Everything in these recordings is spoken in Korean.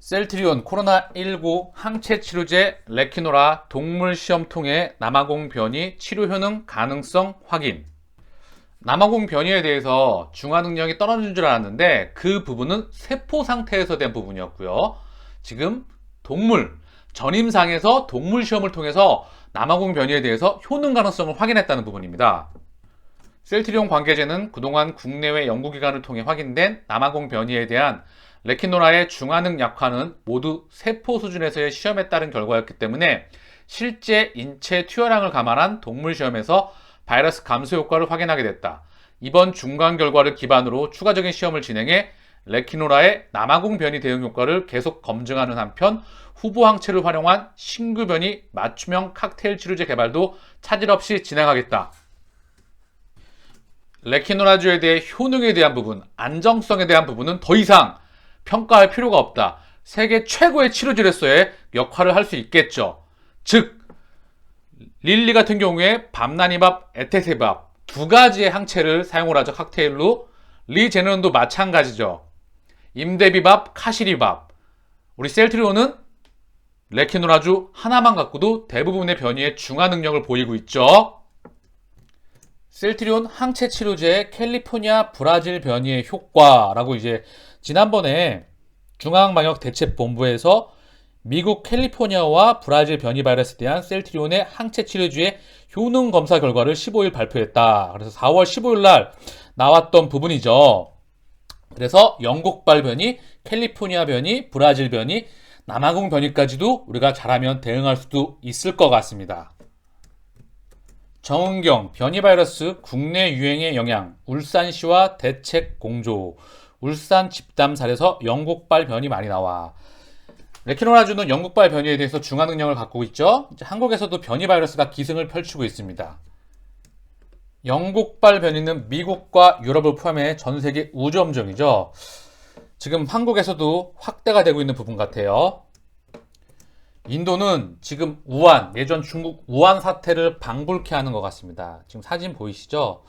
셀트리온 코로나19 항체 치료제 레키노라 동물 시험 통해 남아공 변이 치료 효능 가능성 확인. 남아공 변이에 대해서 중화 능력이 떨어진 줄 알았는데 그 부분은 세포 상태에서 된 부분이었고요. 지금 동물 전임상에서 동물 시험을 통해서 남아공 변이에 대해서 효능 가능성을 확인했다는 부분입니다. 셀트리온 관계제는 그동안 국내외 연구기관을 통해 확인된 남아공 변이에 대한 레키노라의 중화능 약화는 모두 세포 수준에서의 시험에 따른 결과였기 때문에 실제 인체 투여량을 감안한 동물 시험에서 바이러스 감소 효과를 확인하게 됐다. 이번 중간 결과를 기반으로 추가적인 시험을 진행해 레키노라의 남아공 변이 대응 효과를 계속 검증하는 한편 후보 항체를 활용한 신규 변이 맞춤형 칵테일 치료제 개발도 차질 없이 진행하겠다. 레키노라주에 대해 효능에 대한 부분, 안정성에 대한 부분은 더 이상 평가할 필요가 없다. 세계 최고의 치료제로서의 역할을 할 수 있겠죠. 즉, 릴리 같은 경우에 밤나니밥, 에테세밥 두 가지의 항체를 사용을 하죠. 칵테일로. 리제네론도 마찬가지죠. 임대비밥, 카시리밥. 우리 셀트리온은 레키노라주 하나만 갖고도 대부분의 변이의 중화 능력을 보이고 있죠. 셀트리온 항체 치료제 캘리포니아 브라질 변이의 효과라고 이제 지난번에 중앙방역대책본부에서 미국 캘리포니아와 브라질 변이 바이러스에 대한 셀트리온의 항체 치료제의 효능 검사 결과를 15일 발표했다. 그래서 4월 15일 날 나왔던 부분이죠. 그래서 영국발 변이, 캘리포니아 변이, 브라질 변이, 남아공 변이까지도 우리가 잘하면 대응할 수도 있을 것 같습니다. 정은경, 변이 바이러스 국내 유행의 영향, 울산시와 대책 공조, 울산 집담 사례에서 영국발 변이 많이 나와. 레키노라주는 영국발 변이에 대해서 중화 능력을 갖고 있죠. 이제 한국에서도 변이 바이러스가 기승을 펼치고 있습니다. 영국발 변이는 미국과 유럽을 포함해 전 세계 우점종이죠. 지금 한국에서도 확대가 되고 있는 부분 같아요. 인도는 지금 우한, 예전 중국 우한 사태를 방불케 하는 것 같습니다. 지금 사진 보이시죠?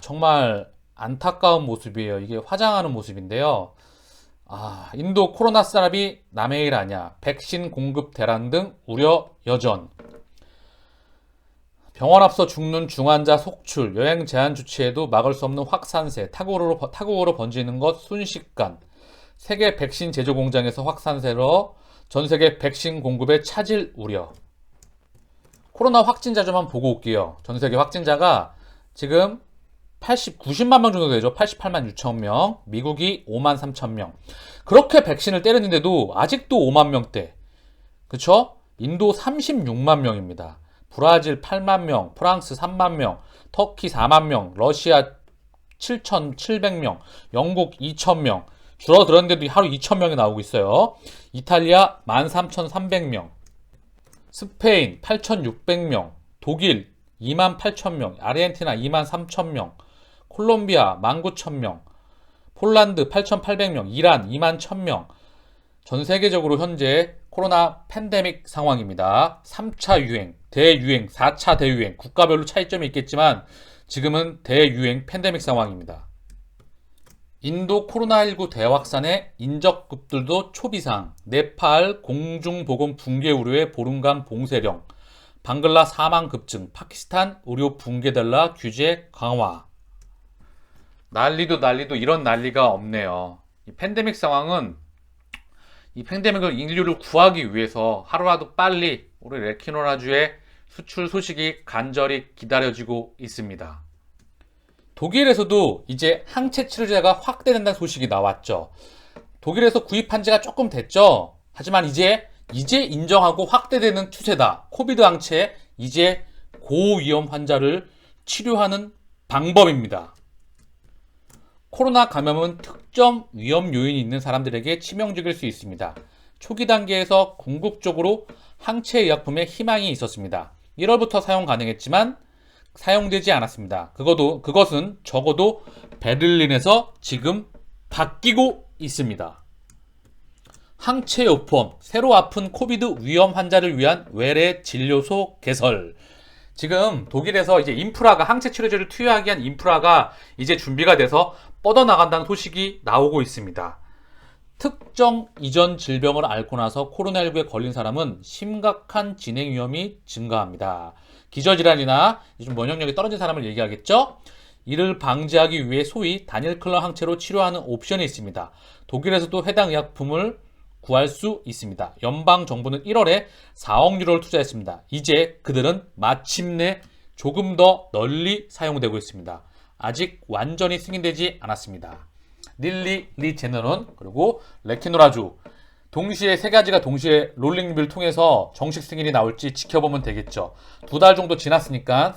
정말 안타까운 모습이에요. 이게 화장하는 모습인데요. 인도 코로나 사람이 남의 일 아니야. 백신 공급 대란 등 우려 여전. 병원 앞서 죽는 중환자 속출, 여행 제한 조치에도 막을 수 없는 확산세, 타국으로 번지는 것 순식간. 세계 백신 제조 공장에서 확산세로 전 세계 백신 공급에 차질 우려. 코로나 확진자 좀 한번 보고 올게요. 전 세계 확진자가 지금 90만 명 정도 되죠. 88만 6천 명. 미국이 5만 3천 명. 그렇게 백신을 때렸는데도 아직도 5만 명대. 그쵸? 인도 36만 명입니다. 브라질 8만 명, 프랑스 3만 명, 터키 4만 명, 러시아 7,700명, 영국 2천 명. 줄어들었는데도 하루 2천 명이 나오고 있어요. 이탈리아 13,300명, 스페인 8,600명, 독일 2만 8천명, 아르헨티나 2만 3천명, 콜롬비아 19,000명, 폴란드 8,800명, 이란 2만 1,000명. 전 세계적으로 현재 코로나 팬데믹 상황입니다. 3차 유행, 대유행, 4차 대유행, 국가별로 차이점이 있겠지만 지금은 대유행 팬데믹 상황입니다. 인도 코로나19 대확산에 인접급들도 초비상, 네팔 공중보건 붕괴 우려에 보름간 봉쇄령, 방글라 사망 급증, 파키스탄 의료 붕괴달라 규제 강화. 난리도 이런 난리가 없네요. 이 팬데믹 상황은 이 팬데믹을 인류를 구하기 위해서 하루라도 빨리 우리 레키노라주의 수출 소식이 간절히 기다려지고 있습니다. 독일에서도 이제 항체 치료제가 확대된다는 소식이 나왔죠. 독일에서 구입한 지가 조금 됐죠. 하지만 이제 인정하고 확대되는 추세다. 코비드 항체 이제 고위험 환자를 치료하는 방법입니다. 코로나 감염은 특정 위험 요인이 있는 사람들에게 치명적일 수 있습니다. 초기 단계에서 궁극적으로 항체 의약품에 희망이 있었습니다. 1월부터 사용 가능했지만 사용되지 않았습니다. 그것은 적어도 베를린에서 지금 바뀌고 있습니다. 항체 요법, 새로 아픈 코비드 위험 환자를 위한 외래 진료소 개설. 지금 독일에서 이제 인프라가 항체 치료제를 투여하기 위한 인프라가 이제 준비가 돼서 뻗어나간다는 소식이 나오고 있습니다. 특정 이전 질병을 앓고 나서 코로나19에 걸린 사람은 심각한 진행 위험이 증가합니다. 기저질환이나 좀 면역력이 떨어진 사람을 얘기하겠죠? 이를 방지하기 위해 소위 단일 클러 항체로 치료하는 옵션이 있습니다. 독일에서도 해당 의약품을 구할 수 있습니다. 연방정부는 1월에 4억 유로를 투자했습니다. 이제 그들은 마침내 조금 더 널리 사용되고 있습니다. 아직 완전히 승인되지 않았습니다. 릴리 리 제너런 그리고 레키노라주 동시에 세 가지가 동시에 롤링 리뷰를 통해서 정식 승인이 나올지 지켜보면 되겠죠. 2달 정도 지났으니까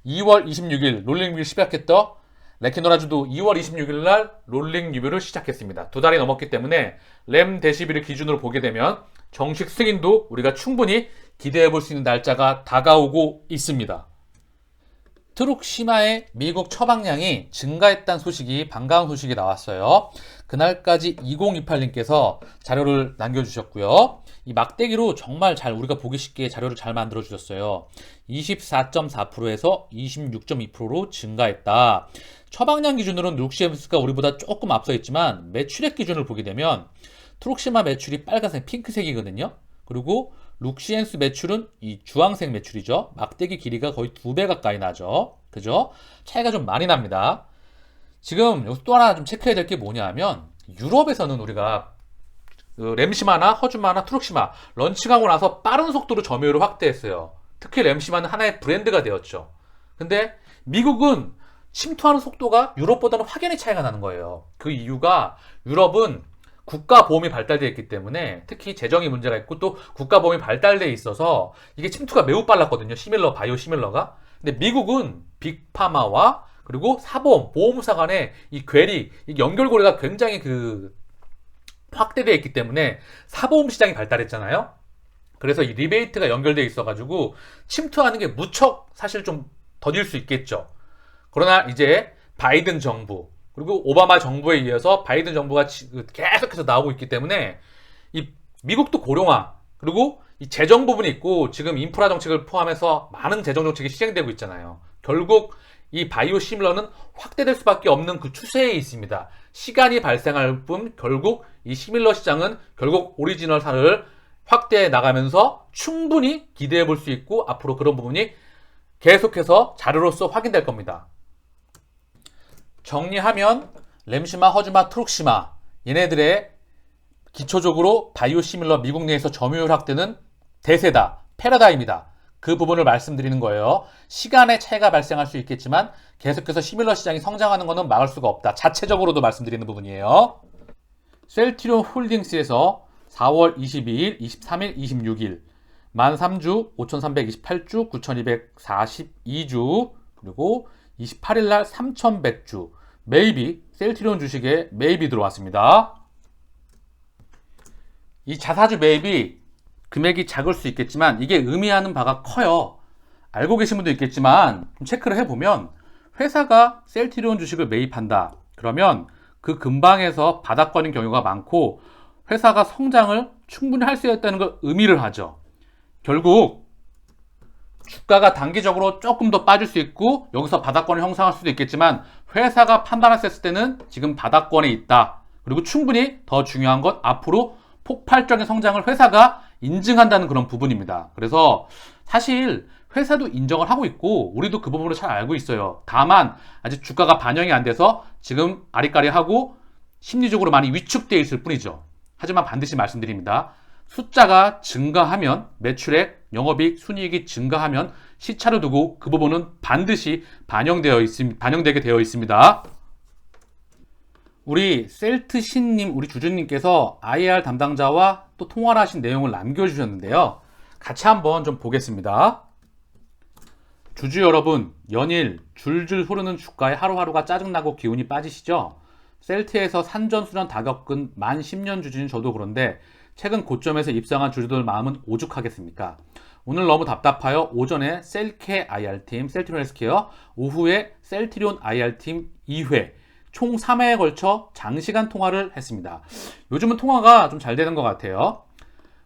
2월 26일 롤링 리뷰를 시작했던 레키노라주도 2월 26일 날 롤링 리뷰를 시작했습니다. 2달이 넘었기 때문에 렘데시비를 기준으로 보게 되면 정식 승인도 우리가 충분히 기대해 볼 수 있는 날짜가 다가오고 있습니다. 트룩시마의 미국 처방량이 증가했다는 소식이 반가운 소식이 나왔어요. 그날까지 2028님께서 자료를 남겨주셨고요. 이 막대기로 정말 잘 우리가 보기 쉽게 자료를 잘 만들어 주셨어요. 24.4%에서 26.2%로 증가했다. 처방량 기준으로는 룩시엠스가 우리보다 조금 앞서 있지만 매출액 기준을 보게 되면 트룩시마 매출이 빨간색 핑크색이거든요. 그리고 룩시엔스 매출은 이 주황색 매출이죠. 막대기 길이가 거의 2배 가까이 나죠. 그죠? 차이가 좀 많이 납니다. 지금 여기서 또 하나 좀 체크해야 될 게 뭐냐 하면 유럽에서는 우리가 렘시마나 허즈마나 트룩시마 런칭하고 나서 빠른 속도로 점유율을 확대했어요. 특히 렘시마는 하나의 브랜드가 되었죠. 근데 미국은 침투하는 속도가 유럽보다는 확연히 차이가 나는 거예요. 그 이유가 유럽은 국가보험이 발달되어 있기 때문에 특히 재정이 문제가 있고 또 국가보험이 발달되어 있어서 이게 침투가 매우 빨랐거든요. 시밀러, 바이오 시밀러가. 근데 미국은 빅파마와 그리고 사보험, 보험사 간의 이 괴리, 이 연결고리가 굉장히 확대되어 있기 때문에 사보험 시장이 발달했잖아요. 그래서 이 리베이트가 연결되어 있어가지고 침투하는 게 무척 사실 좀 더딜 수 있겠죠. 그러나 이제 바이든 정부 그리고 오바마 정부에 의해서 바이든 정부가 계속해서 나오고 있기 때문에 이 미국도 고령화 그리고 이 재정 부분이 있고 지금 인프라 정책을 포함해서 많은 재정 정책이 시행되고 있잖아요. 결국 이 바이오 시밀러는 확대될 수밖에 없는 그 추세에 있습니다. 시간이 발생할 뿐 결국 이 시밀러 시장은 결국 오리지널사를 확대해 나가면서 충분히 기대해 볼 수 있고 앞으로 그런 부분이 계속해서 자료로서 확인될 겁니다. 정리하면 렘시마, 허즈마, 트룩시마 얘네들의 기초적으로 바이오시밀러 미국 내에서 점유율 확대는 대세다, 패러다임이다. 그 부분을 말씀드리는 거예요. 시간의 차이가 발생할 수 있겠지만 계속해서 시밀러 시장이 성장하는 것은 막을 수가 없다. 자체적으로도 말씀드리는 부분이에요. 셀트리온 홀딩스에서 4월 22일, 23일, 26일 13주, 5328주, 9242주 그리고 28일날 3100주 매입이 셀트리온 주식에 매입이 들어왔습니다. 이 자사주 매입이 금액이 작을 수 있겠지만 이게 의미하는 바가 커요. 알고 계신 분도 있겠지만 좀 체크를 해보면 회사가 셀트리온 주식을 매입한다. 그러면 그 근방에서 바닥거린 경우가 많고 회사가 성장을 충분히 할 수 있다는 걸 의미를 하죠. 결국 주가가 단기적으로 조금 더 빠질 수 있고 여기서 바닥권을 형성할 수도 있겠지만 회사가 판단했을 때는 지금 바닥권에 있다. 그리고 충분히 더 중요한 건 앞으로 폭발적인 성장을 회사가 인증한다는 그런 부분입니다. 그래서 사실 회사도 인정을 하고 있고 우리도 그 부분을 잘 알고 있어요. 다만 아직 주가가 반영이 안 돼서 지금 아리까리하고 심리적으로 많이 위축되어 있을 뿐이죠. 하지만 반드시 말씀드립니다. 숫자가 증가하면 매출액, 영업이익, 순이익이 증가하면 시차를 두고 그 부분은 반드시 반영되게 되어 있습니다. 우리 셀트신님, 우리 주주님께서 IR 담당자와 또 통화를 하신 내용을 남겨주셨는데요. 같이 한번 좀 보겠습니다. 주주 여러분, 연일 줄줄 흐르는 주가에 하루하루가 짜증나고 기운이 빠지시죠? 셀트에서 산전수전 다 겪은 만 10년 주주인 저도 그런데 최근 고점에서 입상한 주주들 마음은 오죽하겠습니까? 오늘 너무 답답하여 오전에 셀케 IR팀, 셀트리온 헬스케어, 오후에 셀트리온 IR팀 2회, 총 3회에 걸쳐 장시간 통화를 했습니다. 요즘은 통화가 좀 잘 되는 것 같아요.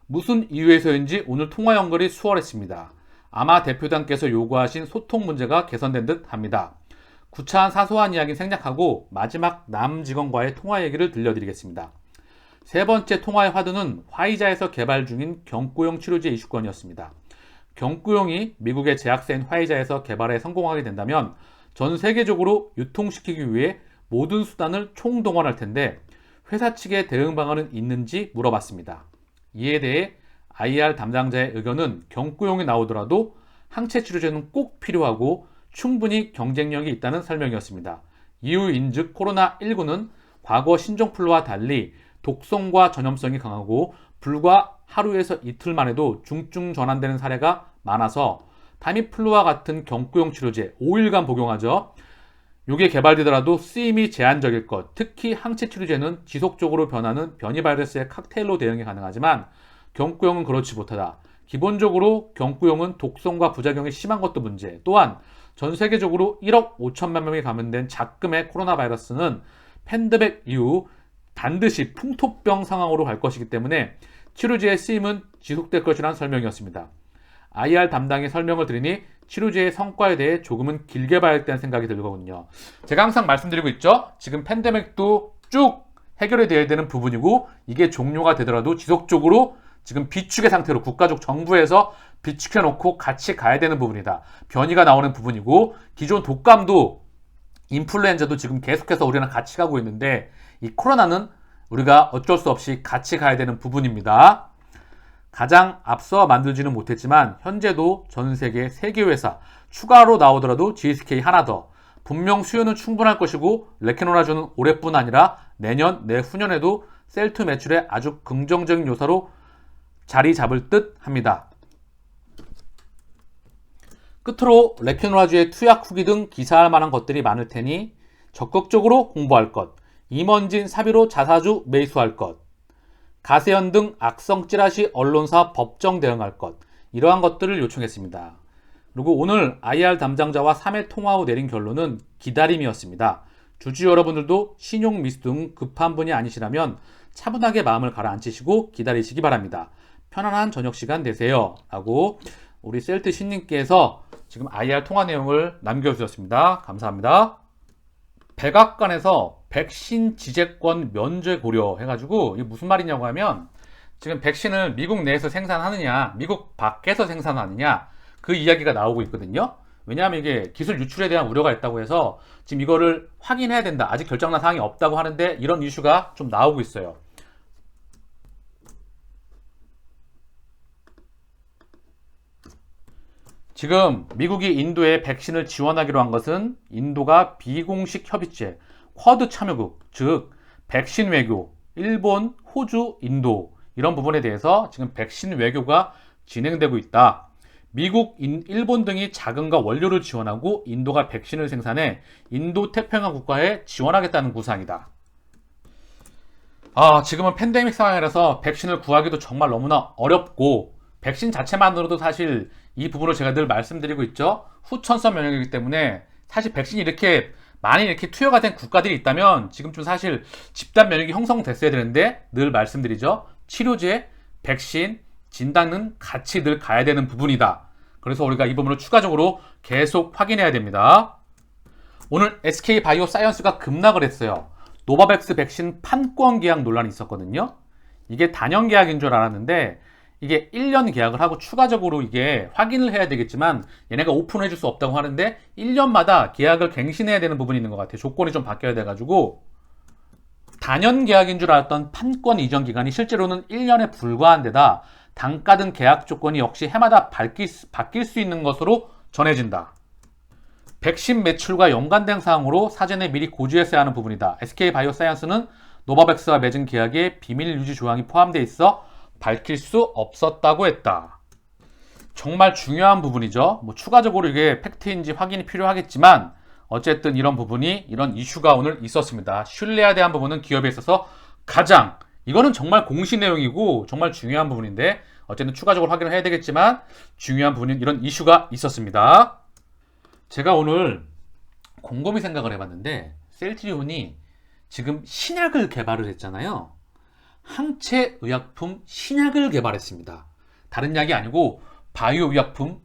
무슨 이유에서인지 오늘 통화 연결이 수월했습니다. 아마 대표단께서 요구하신 소통 문제가 개선된 듯 합니다. 구차한 사소한 이야기는 생략하고 마지막 남 직원과의 통화 얘기를 들려드리겠습니다. 세 번째 통화의 화두는 화이자에서 개발 중인 경구용 치료제 이슈권이었습니다. 경구용이 미국의 제약사인 화이자에서 개발에 성공하게 된다면 전 세계적으로 유통시키기 위해 모든 수단을 총동원할 텐데 회사 측의 대응 방안은 있는지 물어봤습니다. 이에 대해 IR 담당자의 의견은 경구용이 나오더라도 항체 치료제는 꼭 필요하고 충분히 경쟁력이 있다는 설명이었습니다. 이유인즉 코로나19는 과거 신종플루와 달리 독성과 전염성이 강하고 불과 하루에서 이틀만 해도 중증 전환되는 사례가 많아서 타미플루와 같은 경구용 치료제 5일간 복용하죠. 이게 개발되더라도 쓰임이 제한적일 것, 특히 항체 치료제는 지속적으로 변하는 변이 바이러스의 칵테일로 대응이 가능하지만 경구용은 그렇지 못하다. 기본적으로 경구용은 독성과 부작용이 심한 것도 문제, 또한 전 세계적으로 1억 5천만 명이 감염된 작금의 코로나 바이러스는 팬데믹 이후 반드시 풍토병 상황으로 갈 것이기 때문에 치료제의 쓰임은 지속될 것이라는 설명이었습니다. IR 담당의 설명을 들으니 치료제의 성과에 대해 조금은 길게 봐야겠다는 생각이 들거든요. 제가 항상 말씀드리고 있죠. 지금 팬데믹도 쭉 해결이 돼야 되는 부분이고 이게 종료가 되더라도 지속적으로 지금 비축의 상태로 국가적 정부에서 비축해 놓고 같이 가야 되는 부분이다. 변이가 나오는 부분이고 기존 독감도 인플루엔자도 지금 계속해서 우리랑 같이 가고 있는데 이 코로나는 우리가 어쩔 수 없이 같이 가야 되는 부분입니다. 가장 앞서 만들지는 못했지만 현재도 전 세계 3개 회사 추가로 나오더라도 GSK 하나 더 분명 수요는 충분할 것이고 레케노라주는 올해뿐 아니라 내년, 내후년에도 셀2 매출에 아주 긍정적인 요소로 자리 잡을 듯 합니다. 끝으로 레케노라주의 투약 후기 등 기사할 만한 것들이 많을 테니 적극적으로 공부할 것, 임원진 사비로 자사주 매수할 것, 가세현 등 악성 찌라시 언론사 법정 대응할 것, 이러한 것들을 요청했습니다. 그리고 오늘 IR 담당자와 3회 통화 후 내린 결론은 기다림이었습니다. 주주 여러분들도 신용 미수 등 급한 분이 아니시라면 차분하게 마음을 가라앉히시고 기다리시기 바랍니다. 편안한 저녁 시간 되세요. 라고 우리 셀트 신님께서 지금 IR 통화 내용을 남겨주셨습니다. 감사합니다. 백악관에서 백신 지재권 면제 고려 해가지고 이게 무슨 말이냐고 하면 지금 백신을 미국 내에서 생산하느냐 미국 밖에서 생산하느냐 그 이야기가 나오고 있거든요. 왜냐하면 이게 기술 유출에 대한 우려가 있다고 해서 지금 이거를 확인해야 된다. 아직 결정난 사항이 없다고 하는데 이런 이슈가 좀 나오고 있어요. 지금 미국이 인도에 백신을 지원하기로 한 것은 인도가 비공식 협의체 쿼드 참여국, 즉 백신 외교, 일본, 호주, 인도 이런 부분에 대해서 지금 백신 외교가 진행되고 있다. 미국, 일본 등이 자금과 원료를 지원하고 인도가 백신을 생산해 인도 태평양 국가에 지원하겠다는 구상이다. 지금은 팬데믹 상황이라서 백신을 구하기도 정말 너무나 어렵고 백신 자체만으로도 사실 이 부분을 제가 늘 말씀드리고 있죠. 후천성 면역이기 때문에 사실 백신이 이렇게 많이 이렇게 투여가 된 국가들이 있다면 지금쯤 사실 집단 면역이 형성됐어야 되는데 늘 말씀드리죠. 치료제, 백신, 진단은 같이 늘 가야 되는 부분이다. 그래서 우리가 이 부분을 추가적으로 계속 확인해야 됩니다. 오늘 SK바이오사이언스가 급락을 했어요. 노바백스 백신 판권 계약 논란이 있었거든요. 이게 단연 계약인 줄 알았는데 이게 1년 계약을 하고 추가적으로 이게 확인을 해야 되겠지만 얘네가 오픈해 줄 수 없다고 하는데 1년마다 계약을 갱신해야 되는 부분이 있는 것 같아요. 조건이 좀 바뀌어야 돼가지고 단연 계약인 줄 알았던 판권 이전 기간이 실제로는 1년에 불과한 데다 단가 등 계약 조건이 역시 해마다 바뀔 수 있는 것으로 전해진다. 백신 매출과 연관된 사항으로 사전에 미리 고지했어야 하는 부분이다. SK바이오사이언스는 노바백스와 맺은 계약에 비밀 유지 조항이 포함되어 있어 밝힐 수 없었다고 했다. 정말 중요한 부분이죠. 추가적으로 이게 팩트인지 확인이 필요하겠지만 어쨌든 이런 부분이 이런 이슈가 오늘 있었습니다. 신뢰에 대한 부분은 기업에 있어서 가장 이거는 정말 공시 내용이고 정말 중요한 부분인데 어쨌든 추가적으로 확인을 해야 되겠지만 중요한 부분인 이런 이슈가 있었습니다. 제가 오늘 곰곰이 생각을 해봤는데 셀트리온이 지금 신약을 개발을 했잖아요. 항체 의약품 신약을 개발했습니다. 다른 약이 아니고 바이오 의약품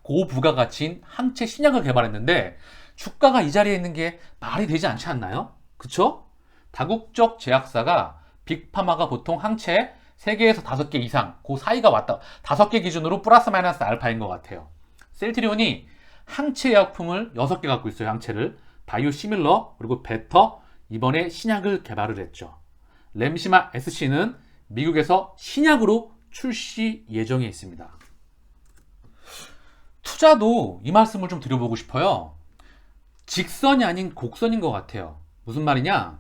고부가가치인 항체 신약을 개발했는데 주가가 이 자리에 있는 게 말이 되지 않지 않나요? 그쵸? 다국적 제약사가 빅파마가 보통 항체 3개에서 5개 이상, 그 사이가 왔다. 5개 기준으로 플러스 마이너스 알파인 것 같아요. 셀트리온이 항체 의약품을 6개 갖고 있어요. 항체를. 바이오시밀러, 그리고 베터, 이번에 신약을 개발을 했죠. 램시마 SC는 미국에서 신약으로 출시 예정에 있습니다. 투자도 이 말씀을 좀 드려보고 싶어요. 직선이 아닌 곡선인 것 같아요. 무슨 말이냐?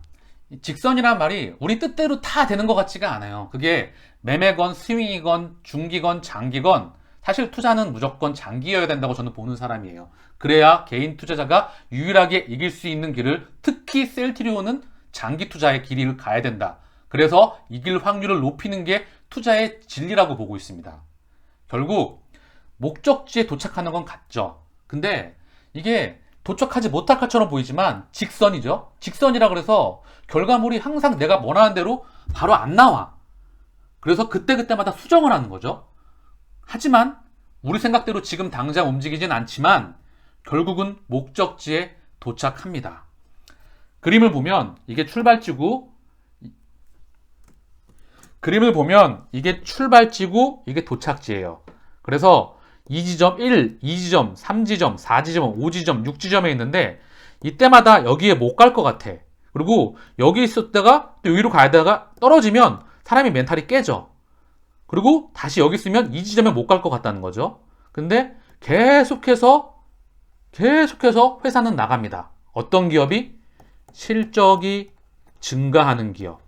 직선이란 말이 우리 뜻대로 다 되는 것 같지가 않아요. 그게 매매건 스윙이건 중기건 장기건 사실 투자는 무조건 장기여야 된다고 저는 보는 사람이에요. 그래야 개인 투자자가 유일하게 이길 수 있는 길을, 특히 셀트리온은 장기 투자의 길을 가야 된다. 그래서 이길 확률을 높이는 게 투자의 진리라고 보고 있습니다. 결국 목적지에 도착하는 건 같죠. 근데 이게 도착하지 못할 것처럼 보이지만 직선이죠. 직선이라 그래서 결과물이 항상 내가 원하는 대로 바로 안 나와. 그래서 그때그때마다 수정을 하는 거죠. 하지만 우리 생각대로 지금 당장 움직이진 않지만 결국은 목적지에 도착합니다. 그림을 보면 이게 출발지고, 이게 도착지예요. 그래서 2지점 1, 2지점, 3지점, 4지점, 5지점, 6지점에 있는데 이때마다 여기에 못 갈 것 같아. 그리고 여기 있었다가 또 여기로 가다가 떨어지면 사람이 멘탈이 깨져. 그리고 다시 여기 있으면 2지점에 못 갈 것 같다는 거죠. 근데 계속해서 회사는 나갑니다. 어떤 기업이? 실적이 증가하는 기업.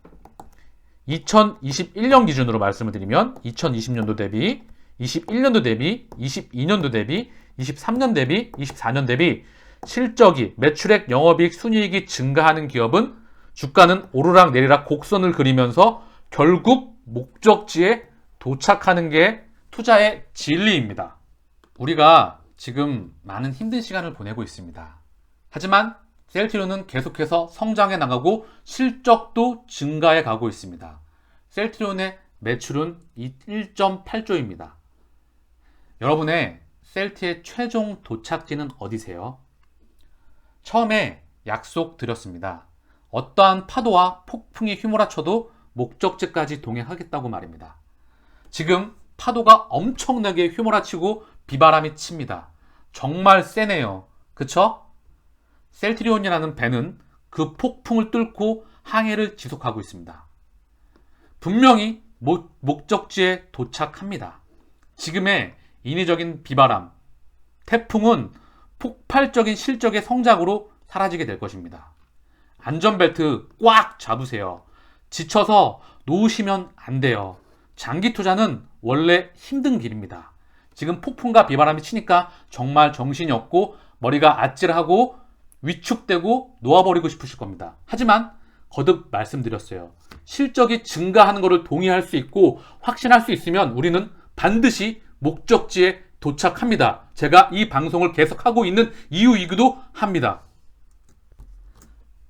2021년 기준으로 말씀을 드리면 2020년도 대비, 21년도 대비, 22년도 대비, 23년 대비, 24년 대비 실적이, 매출액, 영업이익, 순이익이 증가하는 기업은 주가는 오르락 내리락 곡선을 그리면서 결국 목적지에 도착하는 게 투자의 진리입니다. 우리가 지금 많은 힘든 시간을 보내고 있습니다. 하지만 셀트리온은 계속해서 성장해 나가고 실적도 증가해 가고 있습니다. 셀트리온의 매출은 1.8조입니다. 여러분의 셀트의 최종 도착지는 어디세요? 처음에 약속드렸습니다. 어떠한 파도와 폭풍이 휘몰아쳐도 목적지까지 동행하겠다고 말입니다. 지금 파도가 엄청나게 휘몰아치고 비바람이 칩니다. 정말 세네요. 그쵸? 셀트리온이라는 배는 그 폭풍을 뚫고 항해를 지속하고 있습니다. 분명히 목적지에 도착합니다. 지금의 인위적인 비바람, 태풍은 폭발적인 실적의 성장으로 사라지게 될 것입니다. 안전벨트 꽉 잡으세요. 지쳐서 놓으시면 안 돼요. 장기 투자는 원래 힘든 길입니다. 지금 폭풍과 비바람이 치니까 정말 정신이 없고 머리가 아찔하고 위축되고 놓아버리고 싶으실 겁니다. 하지만 거듭 말씀드렸어요. 실적이 증가하는 것을 동의할 수 있고 확신할 수 있으면 우리는 반드시 목적지에 도착합니다. 제가 이 방송을 계속하고 있는 이유이기도 합니다.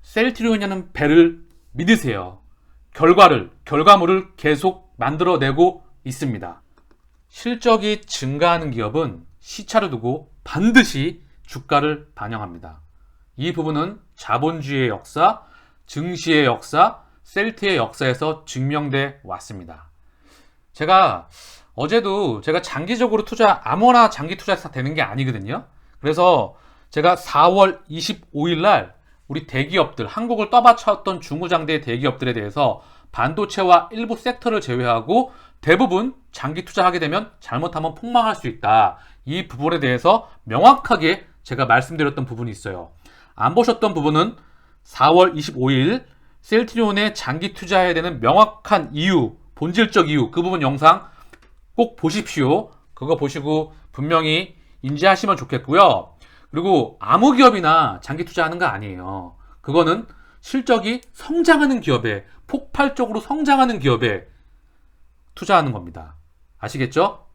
셀트리온이라는 배를 믿으세요. 결과물을 계속 만들어내고 있습니다. 실적이 증가하는 기업은 시차를 두고 반드시 주가를 반영합니다. 이 부분은 자본주의의 역사, 증시의 역사, 셀트의 역사에서 증명돼 왔습니다. 어제도 제가 장기적으로 아무나 장기 투자해서 되는 게 아니거든요. 그래서 제가 4월 25일 날 우리 대기업들, 한국을 떠받쳤던 중후장대 대기업들에 대해서 반도체와 일부 섹터를 제외하고 대부분 장기 투자하게 되면 잘못하면 폭망할 수 있다. 이 부분에 대해서 명확하게 제가 말씀드렸던 부분이 있어요. 안 보셨던 부분은 4월 25일 셀트리온에 장기 투자해야 되는 명확한 이유, 본질적 이유, 그 부분 영상 꼭 보십시오. 그거 보시고 분명히 인지하시면 좋겠고요. 그리고 아무 기업이나 장기 투자하는 거 아니에요. 그거는 실적이 성장하는 기업에, 폭발적으로 성장하는 기업에 투자하는 겁니다. 아시겠죠?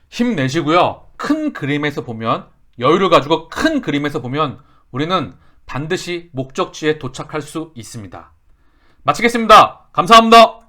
힘내시고요. 큰 그림에서 보면, 여유를 가지고 큰 그림에서 보면 우리는 반드시 목적지에 도착할 수 있습니다. 마치겠습니다. 감사합니다.